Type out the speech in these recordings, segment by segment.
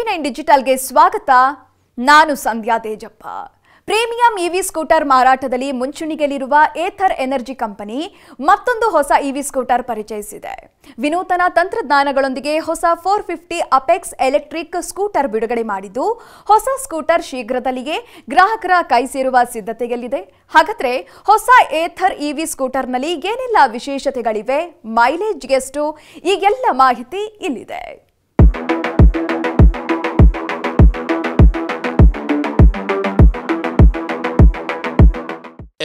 ವಿ9 ಡಿಜಿಟಲ್ಗೆ ಸ್ವಾಗತ. ನಾನು ಸಂಧ್ಯಾ Tejappa. Premium EV scooter ಮಾರಾಟದಲ್ಲಿ ಮುಂಚೂಣಿಯಲ್ಲಿರುವ ಏಥರ್ ಎನರ್ಜಿ ಕಂಪನಿ ಮತ್ತೊಂದು ಹೊಸ ಇವಿ ಸ್ಕೂಟರ್ ಪರಿಚಯಿಸಿದೆ. ವಿನೂತನ ತಂತ್ರಜ್ಞಾನಗಳೊಂದಿಗೆ ಹೊಸ 450 ಅಪೆಕ್ಸ್ ಎಲೆಕ್ಟ್ರಿಕ್ ಸ್ಕೂಟರ್ ಬಿಡುಗಡೆ ಮಾಡಿದ್ದು, ಹೊಸ ಸ್ಕೂಟರ್ ಶೀಘ್ರದಲ್ಲಿಯೇ ಗ್ರಾಹಕರ ಕೈ ಸೇರುವ ಸಿದ್ಧತೆಯಲ್ಲಿದೆ. ಹಾಗಾದ್ರೆ ಹೊಸ ಏಥರ್ ಇವಿ ಸ್ಕೂಟರ್ನಲ್ಲಿ ಏನೆಲ್ಲ ವಿಶೇಷತೆಗಳಿವೆ, ಮೈಲೇಜ್ ಎಷ್ಟು, ಈಗೆಲ್ಲ ಮಾಹಿತಿ ಇಲ್ಲಿದೆ.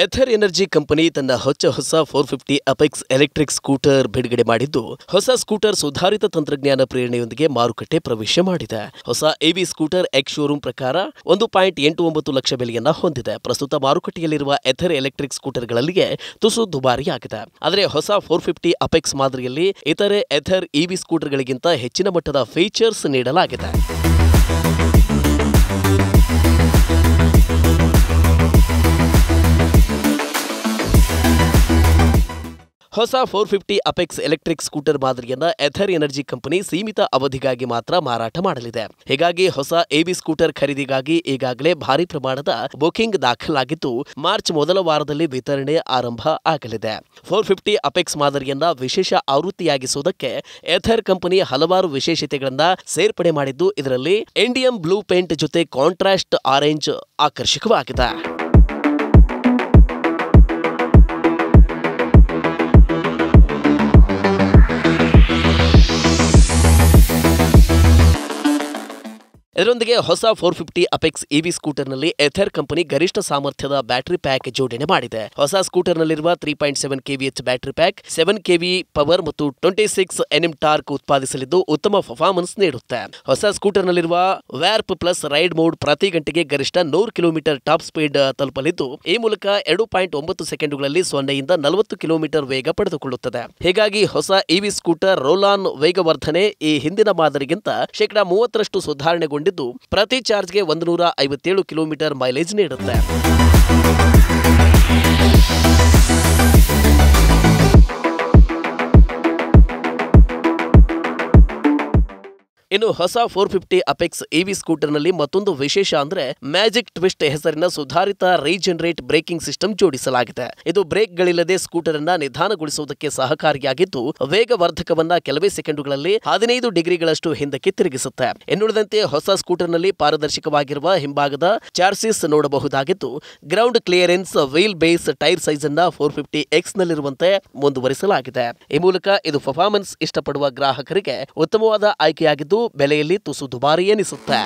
ಏಥರ್ ಎನರ್ಜಿ ಕಂಪನಿ ತನ್ನ ಹೊಸ 450 ಅಪೆಕ್ಸ್ ಎಲೆಕ್ಟ್ರಿಕ್ ಸ್ಕೂಟರ್ ಬಿಡುಗಡೆ ಮಾಡಿದ್ದು, ಹೊಸ ಸ್ಕೂಟರ್ ಸುಧಾರಿತ ತಂತ್ರಜ್ಞಾನ ಪ್ರೇರಣೆಯೊಂದಿಗೆ ಮಾರುಕಟ್ಟೆ ಪ್ರವೇಶ ಮಾಡಿದೆ. ಹೊಸ ಎವಿ ಸ್ಕೂಟರ್ ಎಕ್ಸ್ ಶೋರೂಮ್ ಪ್ರಕಾರ 1.89 ಲಕ್ಷ ಬೆಲೆಯನ್ನ ಹೊಂದಿದೆ. ಪ್ರಸ್ತುತ ಮಾರುಕಟ್ಟೆಯಲ್ಲಿರುವ ಏಥರ್ ಎಲೆಕ್ಟ್ರಿಕ್ ಸ್ಕೂಟರ್ಗಳಲ್ಲಿಯೇ ತುಸು ದುಬಾರಿಯಾಗಿದೆ. ಆದರೆ ಹೊಸ 450 ಅಪೆಕ್ಸ್ ಮಾದರಿಯಲ್ಲಿ ಇತರೆ ಏಥರ್ ಇವಿ ಸ್ಕೂಟರ್ಗಳಿಗಿಂತ ಹೆಚ್ಚಿನ ಮಟ್ಟದ ಫೀಚರ್ಸ್ ನೀಡಲಾಗಿದೆ. ಹೊಸ 450 ಅಪೆಕ್ಸ್ ಎಲೆಕ್ಟ್ರಿಕ್ ಸ್ಕೂಟರ್ ಮಾದರಿಯನ್ನ ಏಥರ್ ಎನರ್ಜಿ ಕಂಪನಿ ಸೀಮಿತ ಅವಧಿಗಾಗಿ ಮಾತ್ರ ಮಾರಾಟ ಮಾಡಲಿದೆ. ಹೀಗಾಗಿ ಹೊಸ ಎವಿ ಸ್ಕೂಟರ್ ಖರೀದಿಗಾಗಿ ಈಗಾಗಲೇ ಭಾರಿ ಪ್ರಮಾಣದ ಬುಕಿಂಗ್ ದಾಖಲಾಗಿದ್ದು, ಮಾರ್ಚ್ ಮೊದಲ ವಾರದಲ್ಲಿ ವಿತರಣೆ ಆರಂಭ ಆಗಲಿದೆ. 450 ಅಪೆಕ್ಸ್ ಮಾದರಿಯನ್ನ ವಿಶೇಷ ಆವೃತ್ತಿಯಾಗಿಸುವುದಕ್ಕೆ ಏಥರ್ ಕಂಪನಿ ಹಲವಾರು ವಿಶೇಷತೆಗಳನ್ನ ಸೇರ್ಪಡೆ ಮಾಡಿದ್ದು, ಇದರಲ್ಲಿ ಇಂಡಿಯನ್ ಬ್ಲೂ ಪೇಂಟ್ ಜೊತೆ ಕಾಂಟ್ರಾಸ್ಟ್ ಆರೆಂಜ್ ಆಕರ್ಷಕವಾಗಿದೆ. ಇದರೊಂದಿಗೆ ಹೊಸ 450 ಅಪೆಕ್ಸ್ ಇವಿ ಸ್ಕೂಟರ್ನಲ್ಲಿ ಏಥರ್ ಕಂಪನಿ ಗರಿಷ್ಠ ಸಾಮರ್ಥ್ಯದ ಬ್ಯಾಟರಿ ಪ್ಯಾಕ್ ಜೋಡಣೆ ಮಾಡಿದೆ. ಹೊಸ ಸ್ಕೂಟರ್ನಲ್ಲಿರುವ 3.7 kVh battery pack 7 kV power ಮತ್ತು 26 Nm ಟಾರ್ಕ್ ಉತ್ಪಾದಿಸಲಿದ್ದು, ಉತ್ತಮ ಪರ್ಫಾರ್ಮೆನ್ಸ್ ನೀಡುತ್ತೆ. ಹೊಸ ಸ್ಕೂಟರ್ನಲ್ಲಿರುವ ವ್ಯಾರ್ಪ್ ಪ್ಲಸ್ ರೈಡ್ ಮೋಡ್ ಪ್ರತಿ ಗಂಟೆಗೆ ಗರಿಷ್ಠ 100 ಕಿಲೋಮೀಟರ್ ಟಾಪ್ ಸ್ಪೀಡ್ ತಲುಪಲಿದ್ದು, ಈ ಮೂಲಕ 2.9 ಸೆಕೆಂಡುಗಳಲ್ಲಿ 0 ಯಿಂದ 40 ಕಿಲೋಮೀಟರ್ ವೇಗ ಪಡೆದುಕೊಳ್ಳುತ್ತದೆ. ಹೀಗಾಗಿ ಹೊಸ ಇವಿ ಸ್ಕೂಟರ್ ರೋಲಾನ್ ವೇಗವರ್ಧನೆ ಈ ಹಿಂದಿನ ಮಾದರಿಗಿಂತ 30% ಸುಧಾರಣೆಗೊಂಡಿದ್ದು, ಪ್ರತಿ ಚಾರ್ಜ್ಗೆ 157 ಕಿಲೋಮೀಟರ್ ಮೈಲೇಜ್ ನೀಡುತ್ತೆ. ಇನ್ನು ಹೊಸ 450 ಅಪೆಕ್ಸ್ ಇವಿ ಸ್ಕೂಟರ್ನಲ್ಲಿ ಮತ್ತೊಂದು ವಿಶೇಷ ಅಂದ್ರೆ ಮ್ಯಾಜಿಕ್ ಟ್ವಿಸ್ಟ್ ಹೆಸರಿನ ಸುಧಾರಿತ ರೀಜನರೇಟ್ ಬ್ರೇಕಿಂಗ್ ಸಿಸ್ಟಮ್ ಜೋಡಿಸಲಾಗಿದೆ. ಇದು ಬ್ರೇಕ್ಗಳಿಲ್ಲದೆ ಸ್ಕೂಟರ್ ಅನ್ನ ನಿಧಾನಗೊಳಿಸುವುದಕ್ಕೆ ಸಹಕಾರಿಯಾಗಿದ್ದು, ವೇಗವರ್ಧಕವನ್ನ ಕೆಲವೇ ಸೆಕೆಂಡುಗಳಲ್ಲಿ 15 ಡಿಗ್ರಿಗಳಷ್ಟು ಹಿಂದಕ್ಕೆ ತಿರುಗಿಸುತ್ತೆ. ಇನ್ನುಳಿದಂತೆ ಹೊಸ ಸ್ಕೂಟರ್ನಲ್ಲಿ ಪಾರದರ್ಶಕವಾಗಿರುವ ಹಿಂಭಾಗದ ಚಾರ್ಸಿಸ್ ನೋಡಬಹುದಾಗಿದ್ದು, ground clearance, wheel base, tyre size ಅನ್ನ 450X ನಲ್ಲಿರುವಂತೆ ಮುಂದುವರಿಸಲಾಗಿದೆ. ಈ ಮೂಲಕ ಇದು ಪರ್ಫಾರ್ಮೆನ್ಸ್ ಇಷ್ಟಪಡುವ ಗ್ರಾಹಕರಿಗೆ ಉತ್ತಮವಾದ ಆಯ್ಕೆಯಾಗಿದ್ದು, ಬೆಲೆಯಲ್ಲಿ ತುಸು ದುಬಾರಿ ಎನಿಸುತ್ತೆ.